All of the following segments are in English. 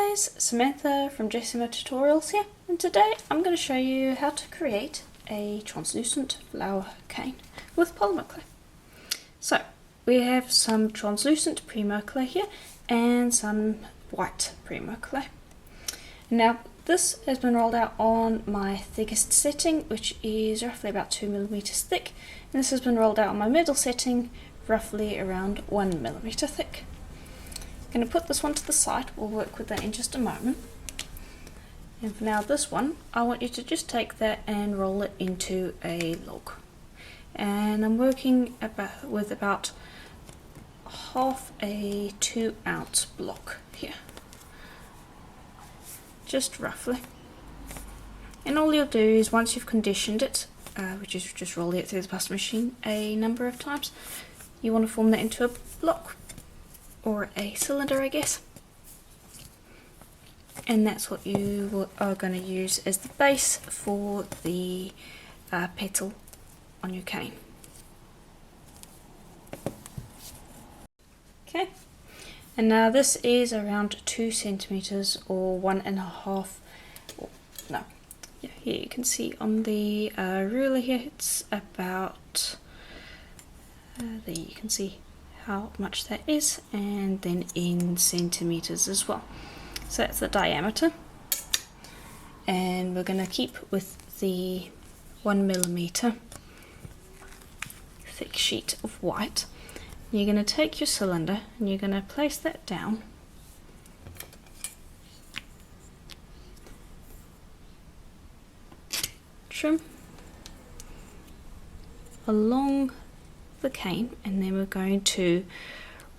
guys, Samantha from Jessima Tutorials here, and today I'm going to show you how to create a translucent flower cane with polymer clay. So we have some translucent Primo clay here and some white Primo clay. Now this has been rolled out on my thickest setting, which is roughly about 2mm thick, and this has been rolled out on my middle setting, roughly around 1mm thick. I'm going to put this one to the side. We'll work with that in just a moment. And for now, this one, I want you to just take that and roll it into a log. And I'm working with about half a 2-ounce block here, just roughly. And all you'll do is, once you've conditioned it, which is just roll it through the pasta machine a number of times, you want to form that into a block. Or a cylinder, I guess, and that's what you are going to use as the base for the petal on your cane. Okay, and now this is around 2 centimeters or 1.5. No, yeah, here you can see on the ruler here it's about. There you can see how much that is, and then in centimeters as well. So that's the diameter, and we're going to keep with the 1mm thick sheet of white. You're going to take your cylinder and you're going to place that down trim along the cane, and then we're going to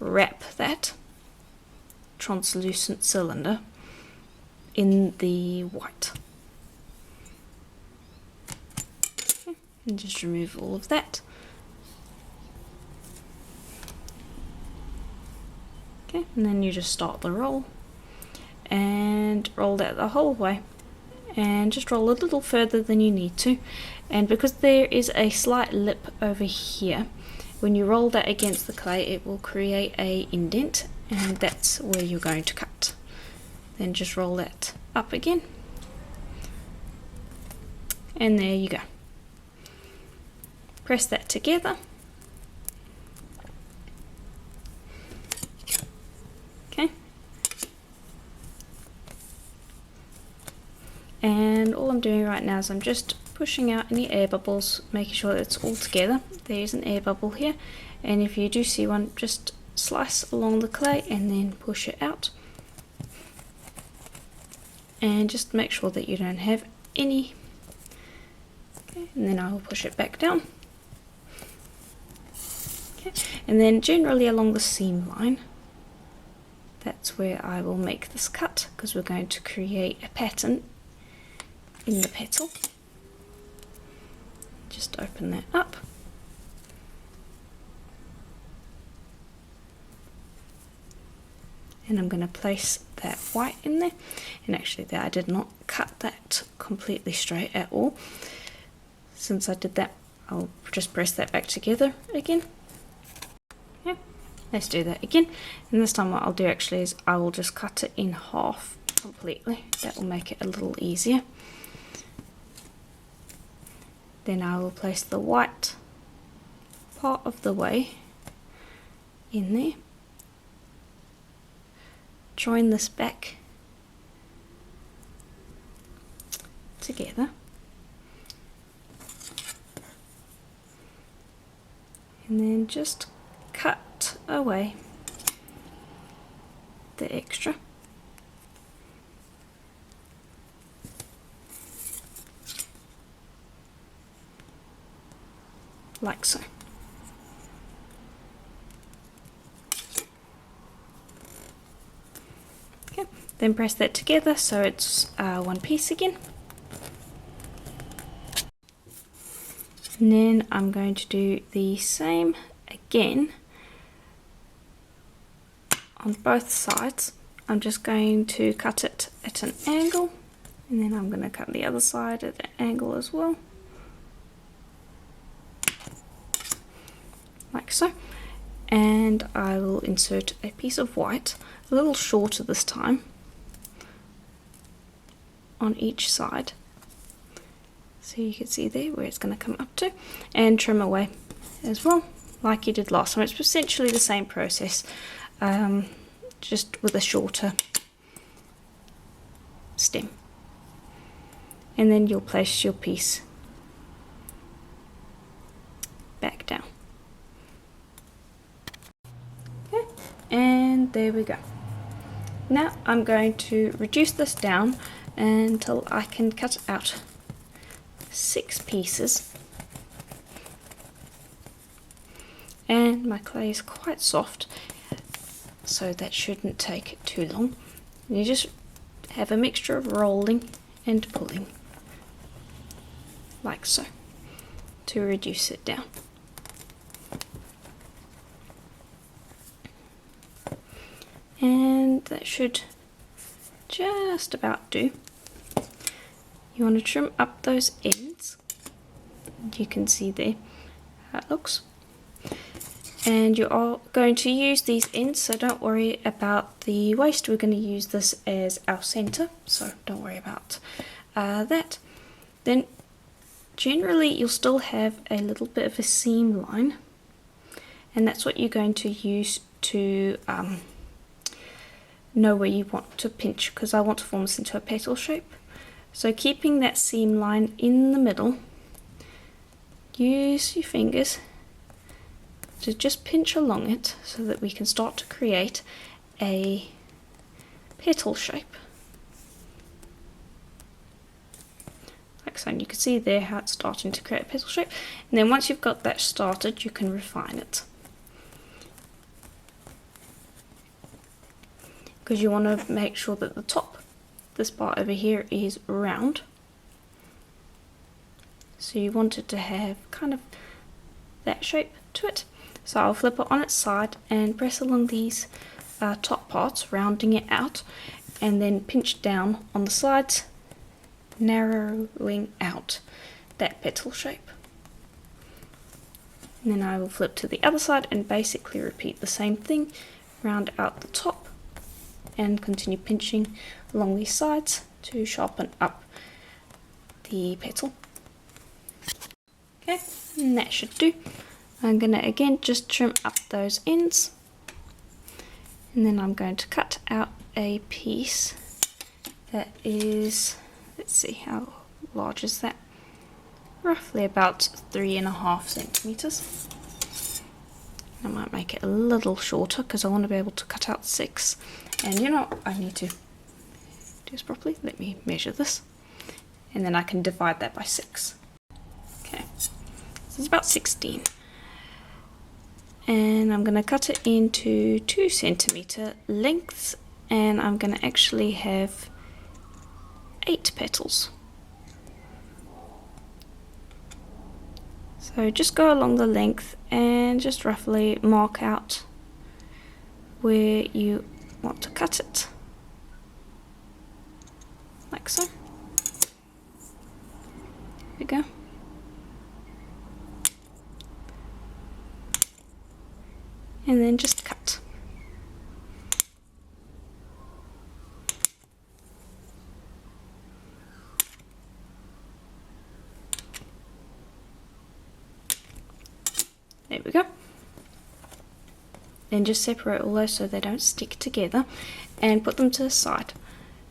wrap that translucent cylinder in the white. Okay, and just remove all of that. Okay, and then you just start the roll and roll that the whole way, and just roll a little further than you need to. And because there is a slight lip over here, when you roll that against the clay, it will create a indent, and that's where you're going to cut. Then just roll that up again, and there you go. Press that together. Okay. And all I'm doing right now is I'm just pushing out any air bubbles, making sure that it's all together. There's an air bubble here, and if you do see one, just slice along the clay and then push it out, and just make sure that you don't have any. Okay, and then I will push it back down. Okay, and then generally along the seam line, that's where I will make this cut, because we're going to create a pattern in the petal. Just open that up, and I'm going to place that white in there. And actually there, I did not cut that completely straight at all. Since I did that, I'll just press that back together again. Yeah, let's do that again, and this time what I'll do actually is I will just cut it in half completely. That will make it a little easier. Then I will place the white part of the way in there, join this back together, and then just cut away the extra. Like so. Okay, then press that together so it's one piece again. And then I'm going to do the same again on both sides. I'm just going to cut it at an angle, and then I'm going to cut the other side at an angle as well. Like so, and I will insert a piece of white, a little shorter this time, on each side. So you can see there where it's going to come up to, and trim away as well, like you did last time. It's essentially the same process, just with a shorter stem. And then you'll place your piece back down. Okay, and there we go. Now I'm going to reduce this down until I can cut out 6 pieces. And my clay is quite soft, so that shouldn't take too long. You just have a mixture of rolling and pulling, like so, to reduce it down. And that should just about do. You want to trim up those ends. You can see there how it looks. And you are going to use these ends, so don't worry about the waste. We're going to use this as our center, so don't worry about that. Then generally you'll still have a little bit of a seam line, and that's what you're going to use to know where you want to pinch, because I want to form this into a petal shape. So keeping that seam line in the middle, use your fingers to just pinch along it so that we can start to create a petal shape. Like so, and you can see there how it's starting to create a petal shape. And then once you've got that started, you can refine it. Because you want to make sure that the top, this part over here, is round. So you want it to have kind of that shape to it. So I'll flip it on its side and press along these top parts, rounding it out, and then pinch down on the sides, narrowing out that petal shape. And then I will flip to the other side and basically repeat the same thing, round out the top and continue pinching along these sides to sharpen up the petal. Okay, and that should do. I'm going to again just trim up those ends, and then I'm going to cut out a piece that is, let's see, how large is that? Roughly about 3.5 centimeters. I might make it a little shorter because I want to be able to cut out 6. And you know, I need to do this properly. Let me measure this, and then I can divide that by 6. Okay, so it's about 16. And I'm going to cut it into 2 centimeter lengths, and I'm going to actually have 8 petals. So just go along the length and just roughly mark out where you want to cut it, like so. There we go. And then just cut. There we go. Then just separate all those so they don't stick together and put them to the side.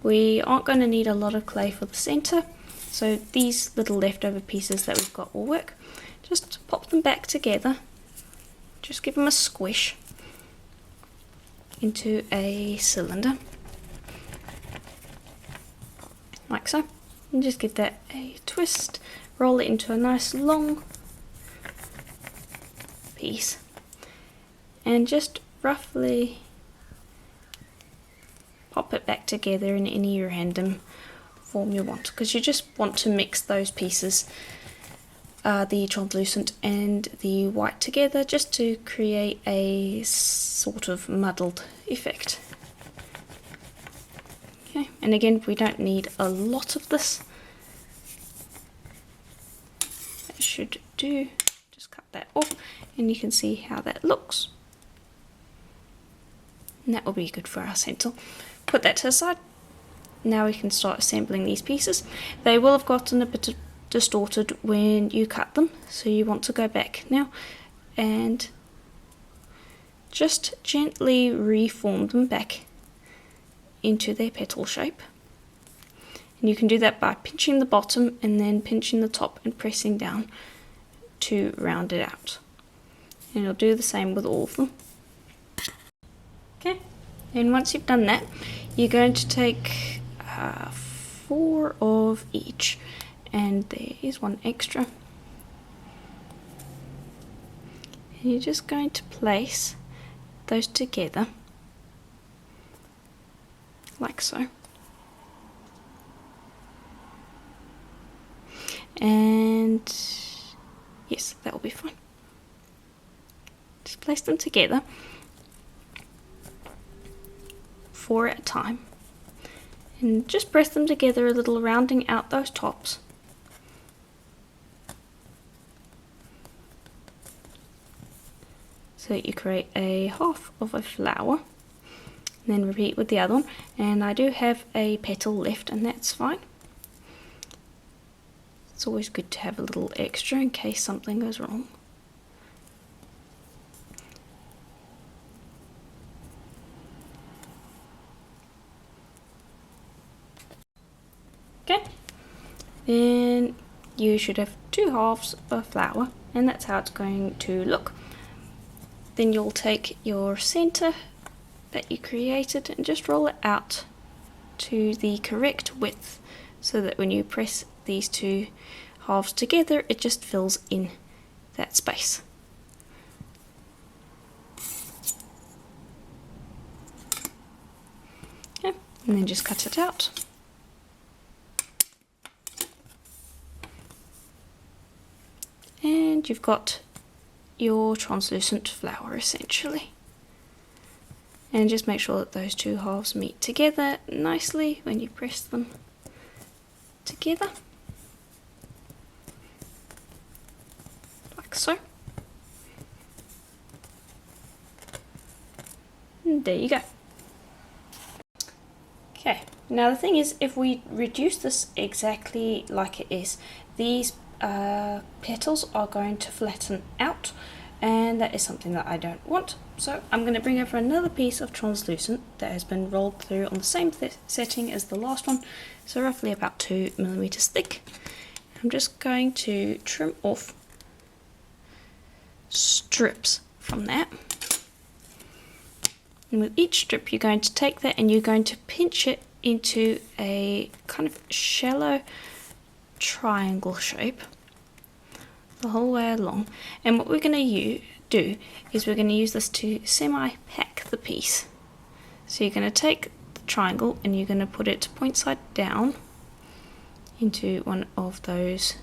We aren't going to need a lot of clay for the center, so these little leftover pieces that we've got will work. Just pop them back together. Just give them a squish into a cylinder, like so, and just give that a twist, roll it into a nice long piece, and just roughly pop it back together in any random form you want, because you just want to mix those pieces, the translucent and the white together, just to create a sort of muddled effect. Okay, and again, we don't need a lot of this. That should do. Just cut that off, and you can see how that looks. And that will be good for our stencil. Put that to the side. now we can start assembling these pieces. They will have gotten a bit distorted when you cut them, so you want to go back now and just gently reform them back into their petal shape. And you can do that by pinching the bottom and then pinching the top and pressing down to round it out. And you'll do the same with all of them. Okay, and once you've done that, you're going to take 4 of each, and there is one extra. And you're just going to place those together like so. And yes, that will be fine. Just place them together, 4 at a time, and just press them together a little, rounding out those tops. So that you create a half of a flower, and then repeat with the other one. And I do have a petal left, and that's fine. It's always good to have a little extra in case something goes wrong. Okay, then you should have 2 halves of a flower, and that's how it's going to look. Then you'll take your center that you created and just roll it out to the correct width, so that when you press these 2 halves together, it just fills in that space. Okay, and then just cut it out. And you've got your translucent flower essentially. And just make sure that those 2 halves meet together nicely when you press them together, like so. And there you go. Okay, now the thing is, if we reduce this exactly like it is, these petals are going to flatten out, and that is something that I don't want. So I'm going to bring over another piece of translucent that has been rolled through on the same setting as the last one, so roughly about 2 millimeters thick. I'm just going to trim off strips from that, and with each strip you're going to take that and you're going to pinch it into a kind of shallow triangle shape the whole way along. And what we're going to do is we're going to use this to semi-pack the piece. So you're going to take the triangle and you're going to put it point side down into one of those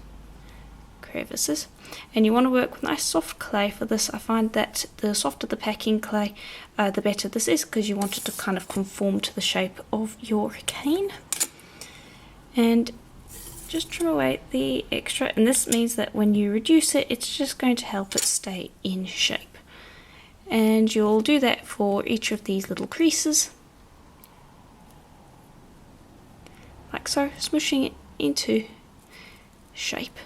crevices, and you want to work with nice soft clay for this. I find that the softer the packing clay, the better this is, because you want it to kind of conform to the shape of your cane. And just trim away the extra, and this means that when you reduce it, it's just going to help it stay in shape. And you'll do that for each of these little creases, like so, smooshing it into shape,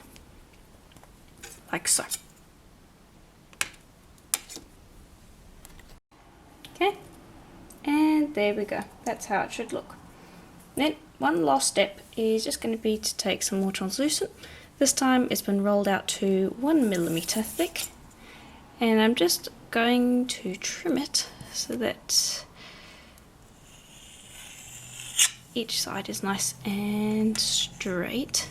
like so. Okay, and there we go, that's how it should look. Then one last step is just going to be to take some more translucent. This time it's been rolled out to 1 millimeter thick, and I'm just going to trim it so that each side is nice and straight.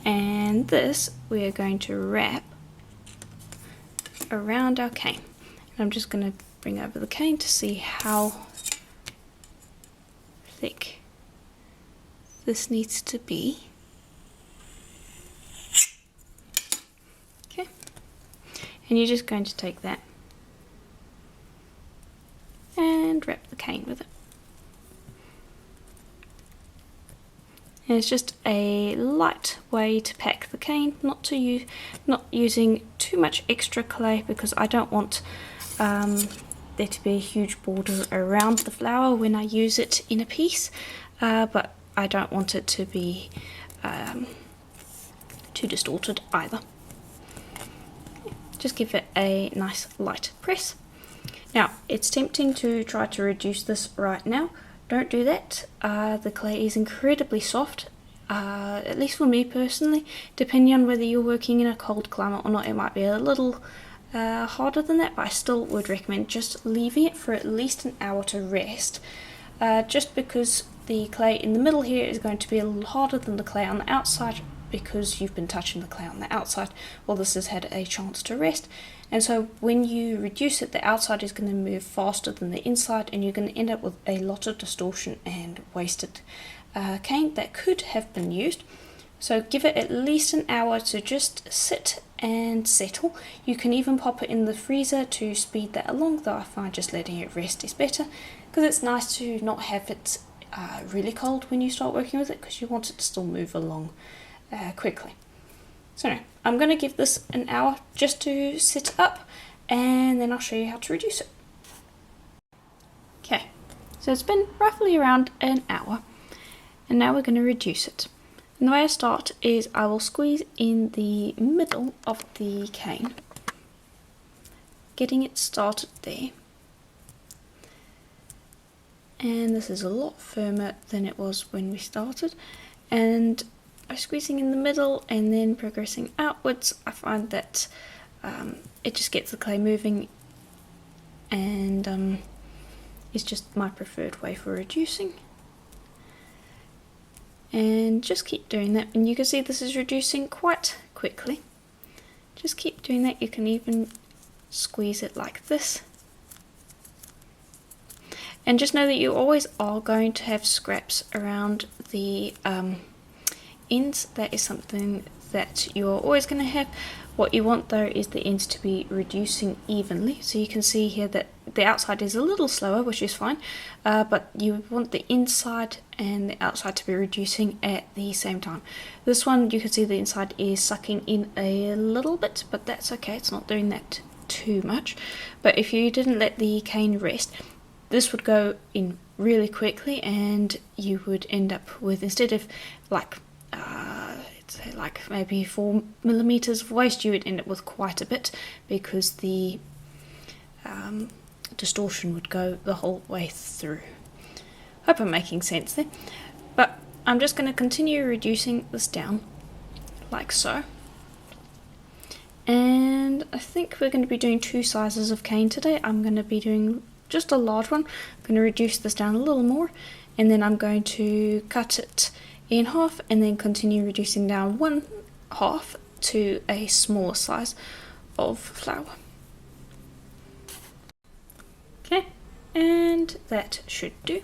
And this we are going to wrap around our cane. And I'm just going to bring over the cane to see how thick this needs to be. Okay, and you're just going to take that and wrap the cane with it. And it's just a light way to pack the cane, not using too much extra clay, because I don't want there to be a huge border around the flower when I use it in a piece, but I don't want it to be too distorted either. Just give it a nice light press. Now, it's tempting to try to reduce this right now. Don't do that. The clay is incredibly soft, at least for me personally. Depending on whether you're working in a cold climate or not, it might be a little harder than that, but I still would recommend just leaving it for at least an hour to rest, just because the clay in the middle here is going to be a little harder than the clay on the outside, because you've been touching the clay on the outside while this has had a chance to rest. And so when you reduce it, the outside is going to move faster than the inside, and you're going to end up with a lot of distortion and wasted cane that could have been used. So give it at least an hour to just sit and settle. You can even pop it in the freezer to speed that along, though I find just letting it rest is better, because it's nice to not have it really cold when you start working with it, because you want it to still move along quickly. So now, I'm going to give this an hour just to sit up, and then I'll show you how to reduce it. Okay, so it's been roughly around an hour, and now we're going to reduce it. And the way I start is I will squeeze in the middle of the cane, getting it started there. And this is a lot firmer than it was when we started, and by squeezing in the middle and then progressing outwards, I find that it just gets the clay moving, and is just my preferred way for reducing. And just keep doing that, and you can see this is reducing quite quickly. Just keep doing that. You can even squeeze it like this. And just know that you always are going to have scraps around the ends. That is something that you're always going to have. What you want though is the ends to be reducing evenly. So you can see here that the outside is a little slower, which is fine, but you want the inside and the outside to be reducing at the same time. This one, you can see the inside is sucking in a little bit, but that's okay, it's not doing that too much. But if you didn't let the cane rest, this would go in really quickly, and you would end up with, instead of like maybe 4 millimeters of waste, you would end up with quite a bit, because the distortion would go the whole way through. Hope I'm making sense there. But I'm just going to continue reducing this down like so. And I think we're going to be doing 2 sizes of cane today. I'm going to be doing just a large one. I'm going to reduce this down a little more, and then I'm going to cut it in half and then continue reducing down 1/2 to a smaller size of flower. Okay, and that should do.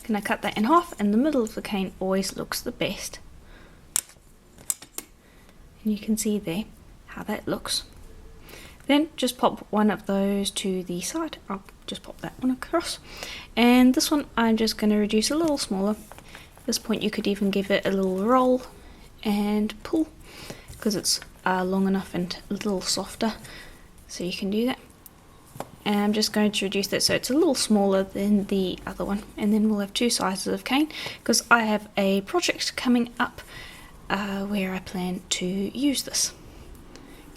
Gonna cut that in half, and the middle of the cane always looks the best. And you can see there how that looks. Then just pop one of those to the side. I'll just pop that one across. And this one I'm just going to reduce a little smaller. At this point you could even give it a little roll and pull, because it's long enough and a little softer, so you can do that. And I'm just going to reduce that so it's a little smaller than the other one, and then we'll have 2 sizes of cane, because I have a project coming up where I plan to use this.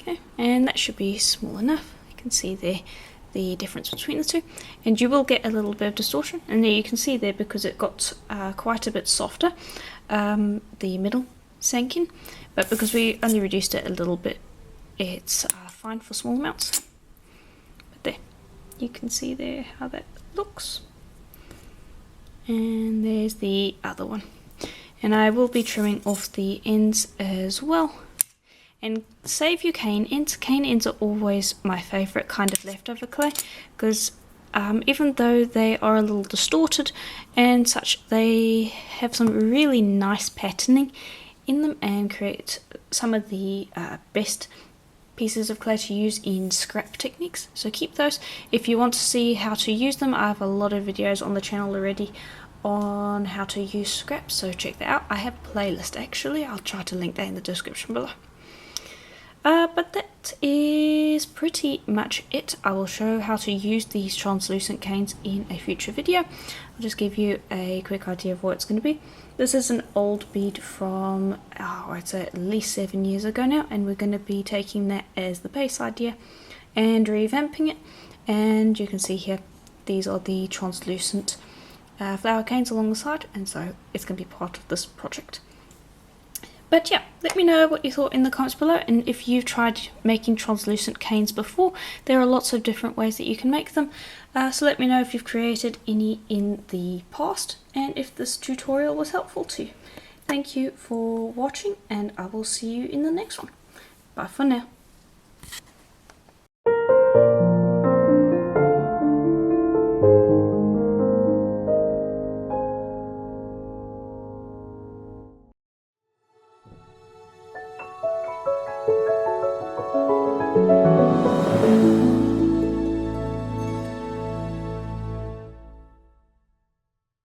Okay, and that should be small enough. You can see there the difference between the two, and you will get a little bit of distortion, and there you can see there, because it got quite a bit softer, the middle sank in, but because we only reduced it a little bit, it's fine for small amounts. But there, you can see there how that looks, and there's the other one. And I will be trimming off the ends as well. And save your cane ends. Cane ends are always my favourite kind of leftover clay, because even though they are a little distorted and such, they have some really nice patterning in them and create some of the best pieces of clay to use in scrap techniques. So keep those. If you want to see how to use them, I have a lot of videos on the channel already on how to use scraps, so check that out. I have a playlist actually, I'll try to link that in the description below. But that is pretty much it. I will show how to use these translucent canes in a future video. I'll just give you a quick idea of what it's going to be. This is an old bead from, I'd say at least 7 years ago now, and we're going to be taking that as the base idea and revamping it. And you can see here, these are the translucent flower canes along the side, and so it's going to be part of this project. But yeah, let me know what you thought in the comments below, and if you've tried making translucent canes before, there are lots of different ways that you can make them. So let me know if you've created any in the past, and if this tutorial was helpful to you. Thank you for watching, and I will see you in the next one. Bye for now.